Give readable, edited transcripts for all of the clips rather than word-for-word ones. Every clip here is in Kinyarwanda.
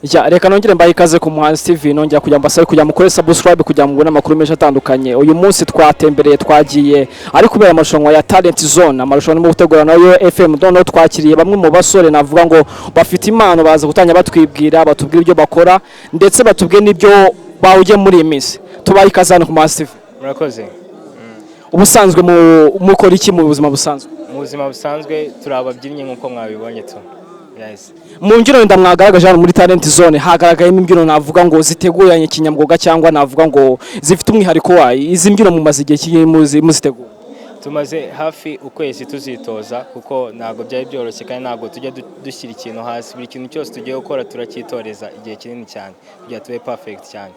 Ya reka nongere mbaye ikaze ku Muhanzi TV nongera kujya mbasabe kujya mukore subscribe kujya mubona amakuru menshi atandukanye. Uyu munsi twatembereye twagiye ari kubera amarushanwa ya Talent Zone, amarushanwa mu gutegura nayo FM dono twakiriye bamwe mu basore navuga ngo bafite impano baza gutanya batwibwira batubwira ibyo bakora ndetse batubwiye n'ibyo bawugiye muri iyi minsi. Tubaye ikazana ku Muhanzi TV. Murakoze. Ubusanzwe mukora iki mu buzima busanzwe? Mu buzima busanzwe turababyinnye nkuko mwabibonye tu. Yes. Mu mbyino ndamwagaragaje hano muri Talent Zone hagaragayemo imbyino navuga ngo ziteguranye kinyamwuga cyangwa navuga ngo zifite umwihariko wayo. Izi mbyino mu mazi igihe muzitegura? Tumaze hafi ukwezi tuzitoza kuko nago byari byoroshye kandi nago tujya dushyira ikintu hasi, buri kintu cyose tugiye gukora turakitoreza igihe kinini cyane kugira tube perfect cyane.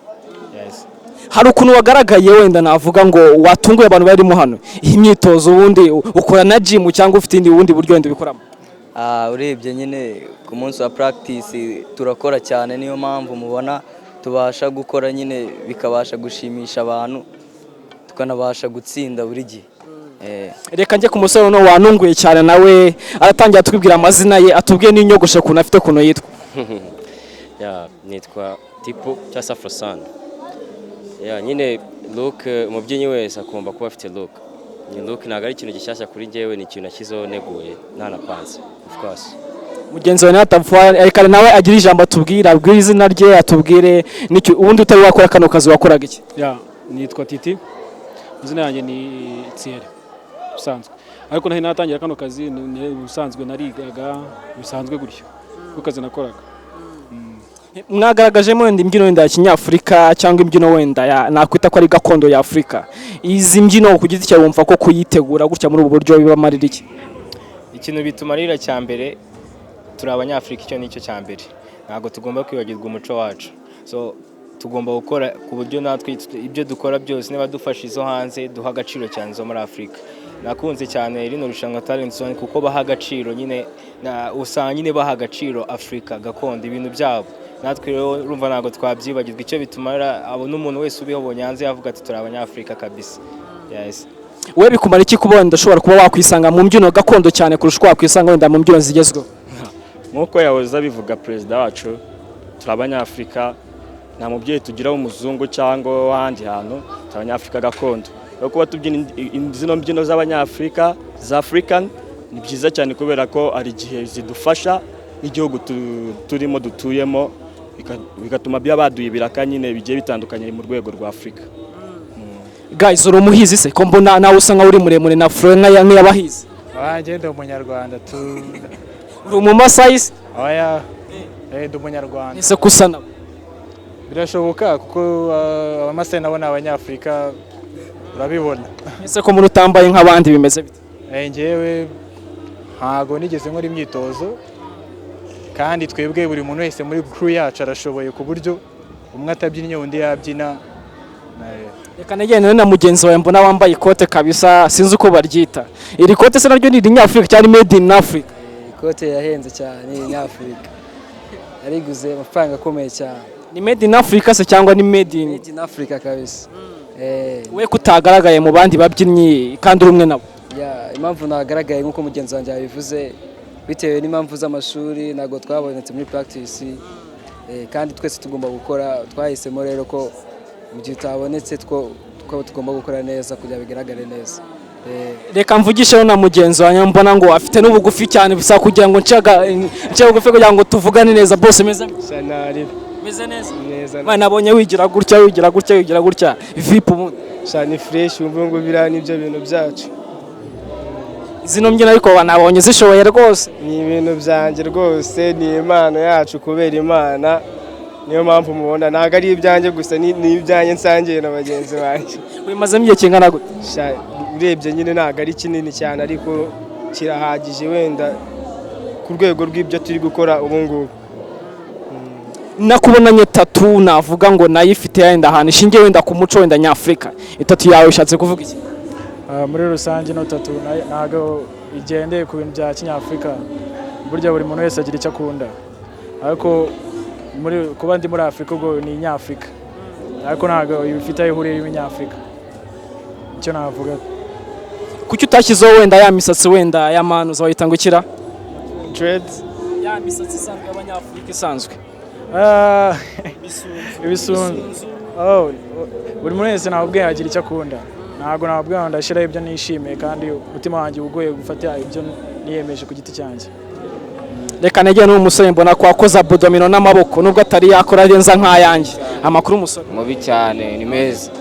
Yes. Hari ukuntu wagaragaye wenda navuga ngo watunguye abantu barimo hano. Iyi myitozo ubundi ukora na gym cyangwa ufite indi wundi buryo wenda bikoramo? Urebye nyine ku munsi wa practice turakora cyane, niyo mpamvu mubona tubasha gukora nyine bikabasha gushimisha abantu tukanabasha gutsinda buri gihe. Reka njye ku musore no wanunguye cyane nawe aratangira twibwira amazina ye atubwiye n'inyogosho kuntu afite kuno yitwa. Nitwa Tipo cyangwa Afrosan. Nyine look umubyinnyi wese akumva kuba afite look. Ni look ntabwo ari ikintu gishyashya kuri njyewe, ni ikintu nashyizeho neguye ntanapanze of course. Mugenzi wawe natapfa reka nawe agira ijambo atubwira abwira izina rye atubwire n'icyo ubundi utari wakora kano kazi wakoraga iki? Nitwa Titi, izina yanjye ni Thierry usanzwe, ariko naho natangira kano kazi usanzwe narigaga bisanzwe gutyo kuko kazi nakoraga. Mwagaragajemo wenda imbyino wenda ya Kinyafurika cyangwa imbyino wenda nakwita ko ari gakondo ya Afrika. Izi mbyino ku giti cyawe wumva ko kuyitegura gutya muri ubu buryo bibamarira iki? Ikintu bitumarira cyambere turi abanyafrika, icyo nicyo cyambere. Ntago tugomba kwibagirwa umuco wacu. So tugomba gukora ku buryo natwe ibyo dukora byose niba dufasha izo hanze duha agaciro cyane zo muri Afrika. Nakunze cyane rino rushanwa Talent Zone kuko baha agaciro nyine usanga nyine baha agaciro Afrika gakondo ibintu byabo. Natwe rero urumva ntago twabyibagirwa, icyo bitumara abo n'umuntu wese ubihobonye hanze yavuga ati turi abanyafrika kabisa. Yes. We bikumara iki kubona ndashobora kuba wakwisanga mu mbyino gakondo cyane kurusha wakwisanga wenda mu mbyino zigezweho? Nkuko yahoze bivuga president wacu turi abanyafrika, nta mubyeyi tugira w'umuzungu cyangwa wahandi hantu, turi abanyafrika gakondo. Kuba tubyina zino mbyino z'abanyafrika za African ni byiza cyane kubera ko ari igihe zidufasha n'igihugu turimo dutuyemo, bigatuma byabaduye ibiraka nyine bigiye bitandukanye mu rwego rwa Afrika. Guys, uri umuhizi se ko mbona nawe usanga uri muremure na fro nk'abahizi? Ngende umunyarwanda tu. Uri umumasayisi? Oya. Ndi umunyarwanda. Ese kusa nawe? Birashoboka kuko abamasai nabo ni abanyafrika urabibona. Ese ko muri utambaye nk'abandi bimeze bite? Njyewe ntago nigeze nkora imyitozo kandi twebwe buri muntu wese muri crew yacu arashoboye ku buryo umwe atabyinnye undi yabyina. Reka negene na mugenzi wawe mbona wambaye ikote kabisa sinzi uko baryita. Iri kote se naryo ni Nyafrika cyane made in Africa? Ikote yahenze cyane ni Nyafrika. Ariguze amafaranga akomeye cyane. Ni made in Africa se cyangwa ni made in Africa kabisa? We kutagaragaye mu bandi babyinnyi kandi uri umwe nabo? Impamvu nagaragaye nkuko mugenzi wanjye yabivuze bitewe n'impamvu z'amashuri nago twabonetse muri practice, kandi twese tugomba gukora. Twahisemo rero ko mu gihe utabonetse tugomba gukora neza kugira bigaragare neza. Reka mvugisheho na mugenzi wanjye mbona ngo afite n'ubugufi cyane bisa kugira ngo nce bugufi kugira ngo tuvugane neza. Bose meze sanari meze neza mwana nabonye wigira gutya vipu umuntu cyane fresh umva ngo bira nibyo bintu byacu. Zino mbyino ariko banabonye zishoboye rwose. Ni ibintu byanjye rwose, ni impano yacu kubera Imana, niyo mpamvu mubona ntago ari ibyanjye gusa ni ibyanjye nsangiye na bagenzi banjye. Wimazemo igihe kingana gute? Urebye nyine ntago ari kinini cyane ariko kirahagije wenda ku rwego rw'ibyo turi gukora ubu ngubu. Nakubonanye tatu navuga ngo nayifite yenda ahantu ishingiye wenda ku muco wenda Nyafrika. Itatu yawe ushatse kuvuga iki? Muri rusange no tatu ntago igendeye ku bintu bya Kinyafrika, burya buri muntu wese agira icyo akunda, ariko kuba ndi muri Afrika ubwo ni Nyafrika, ariko ntago ibifite aho ihuriye n'Inyafrika. Icyo navuga kuki utashyizeho wenda ya misatsi wenda y'amanu zawita ngo ikira dreads, ya misatsi isanzwe y'abanyafrika isanzwe? ibisunzu. Oh, buri muntu wese nababwiye agira icyo akunda. Ntabwo nababwiye ngo ndashyiraho ibyo nishimiye kandi umutima wanjye ugoye gufata ibyo niyemeje ku giti cyanjye. Reka negeye n'umusore mbona ko wakoze abdomino n'amaboko nubwo atari yakora arenza nk'ayanjye. Amakuru umusore. mubi cyane ni meza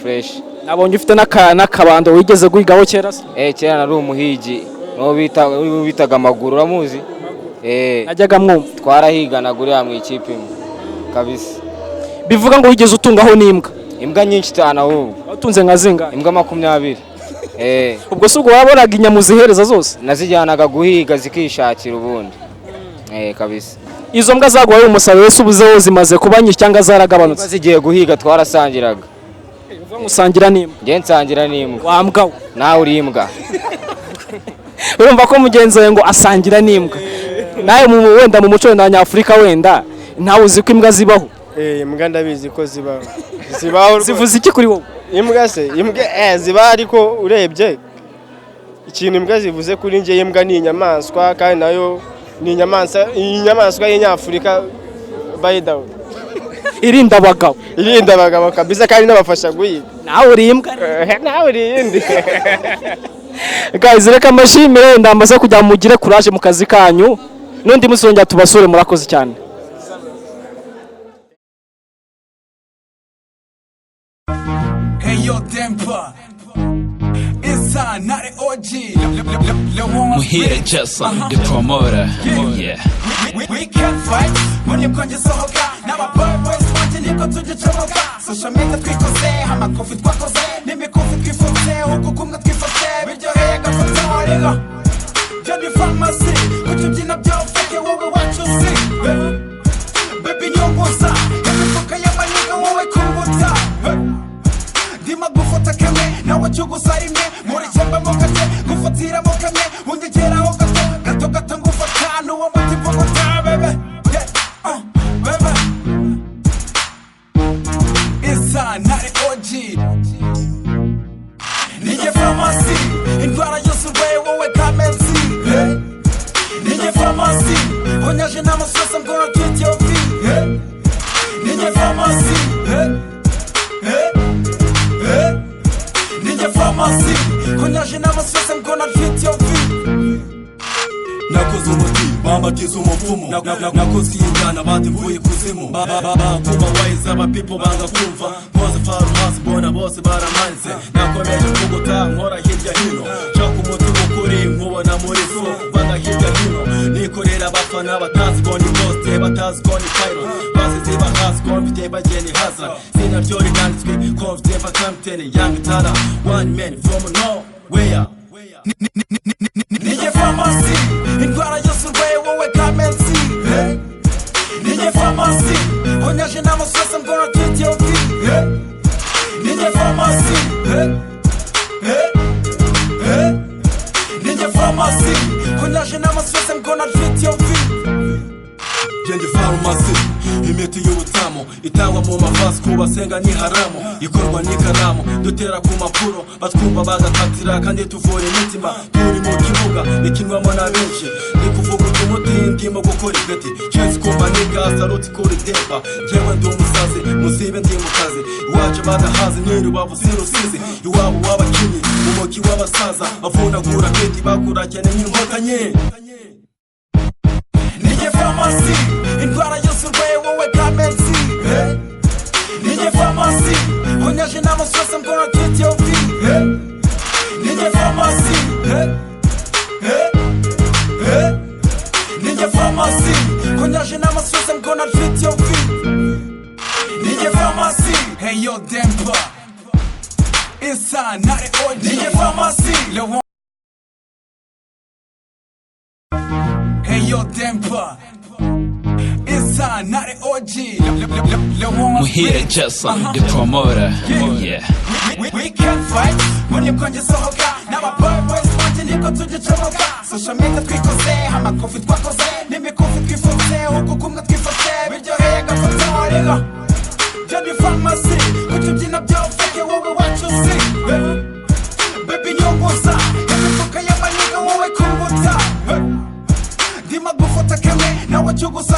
fresh. Nabonye ufite n'akabando wigeze guhigaho kera se? Kera nari umuhigi no bitaga amaguru uramuzi. Najyaga mwumva twarahigana guriya mu ikipe kabisa. Bivuga ngo wigeze utungaho n'imbwa. Imbwa nyinshi cyane ahubwo. Watunze nka zinga? Imbwa 20. Ubwo se ubwo wabonaga inyama uzihereza zose? Nazijyanaga guhiga zikishakira ubundi. Kabisa. Izo mbwa zagwaye umusaruro wese ubuzeho zimaze kuba nyinshi cyangwa zaragabanutse? Zigiye guhiga twarasangiraga. Uvuga usangira n'imbwa? Nge nsangira n'imbwa. Wambwa. Nawe uri imbwa. Urumva ko mugenzi wawe ngo asangira n'imbwa. Nawe wenda mu muco w'Abanyafurika wenda ntawe uzi ko imbwa zibaho? Imbwa ndabizi ko zibaho. Zibaho. Zivuze iki kuri wowe? Imbwa se imbwa ziba ariko urebye ikintu imbwa zivuze kuri nge imbwa ni inyamaswa kandi nayo ni inyamaswa y'Abanyafurika by the way. Irinda abagabo kabisa kandi nabafasha guhiga. Nawe uri imbwa? Nawe uri iyindi. Guys, reka mashimire ndamaze kujya mugire courage mu kazi kanyu. Nundi musongera tubasure murakoze cyane. Muhire Jason, the promoter. Yeah. We can't fight when you can't just sohoka. Now a boys wanting you go to the chomoka. Social media twikoze, hama kofi twakoze. Nime kofi twifoze, huku kumga twifoze. Biryo hega fatorega. Jadi pharmacy, kutubyina byofeke wowe wacuze. Baby nyongoza, yakuka yamaniga wowe kumbuta. Dima gufata kamwe, nawe cyugusarime. Muri cyamba mokate, gufatira mokame. Undegeraho gato gato ngufata nuwo mutima muta baby. Baby. Isa nari OG. Ninjye pharmacy, indwara yose wowe kamensi. Ninjye pharmacy, onyaje n'amasosa I'm gonna treat your feet. Ninjye pharmacy. Ninjye pharmacy, onyaje n'amasosa I'm gonna treat your feet. Nakoze umuti bambatiza umupfumu nakoze iy'injyana bati mvuye kuzimu kumva wise aba people banga kumva mpoze farumasi mbona bose baramanze nakomeje kuguta nkora hirya hino nshaka umutima ukuri nkubona muri so banga hirya hino nikorera abafana batazi ko ni poste batazi ko ni pyro basize bahasi ko mfite bageni hasa sina ryo riganditswe ko mfite bakamtene young tara one man from nowhere. Ninjye pharmacy, indwara yose wowe kamensi. Ninjye pharmacy, onyaje n'amasosa I'm gonna treat your feet. Ninjye pharmacy. Ninjye pharmacy, onyaje n'amasosa I'm gonna treat your feet. Ninjye pharmacy, imiti y'ubutamo itangwa mu mavasi ku basenga ni haramu ikorwa n'ikaramu dutera ku mapuro batwumva bagakatira kandi tuvura imitima turi mu kibuga ikinwamo na benshi ni kuvuga umuti ndimo gukora igati chance kumba niga saluti kuri demba jewe ndi umusazi muzibe ndi mu kazi iwacu badahazi ni rubavu sirusizi iwabo w'abakinyi umuki w'abasaza bavunagura keti bakura cyane n'inkotanyi. Ninjye pharmacy, indwara yose wowe kamensi. Ninjye pharmacy, onyaje n'amasosa I'm gonna treat your feet. Ninjye pharmacy. Ninjye pharmacy, onyaje n'amasosa I'm gonna treat your feet. Ninjye pharmacy, hey yo Dempa. Isa nari OG. Ninjye pharmacy, hey yo Dempa. Isa nari OG. Muhire Jason, the promoter. Yeah. We can't fight when you can't just sohoka. Now a boys wanting you go to the chomoka. Social media twikoze, hama kofi twakoze. Nime kofi twifoze, huku kumga twifoze. Biryo hega fatorega. Jadi pharmacy, kutubyina byofeke wowe wacuze. Baby nyongoza, yakuka yamaniga wowe kumbuta. Dima gufata kamwe, nawe cyugusarime.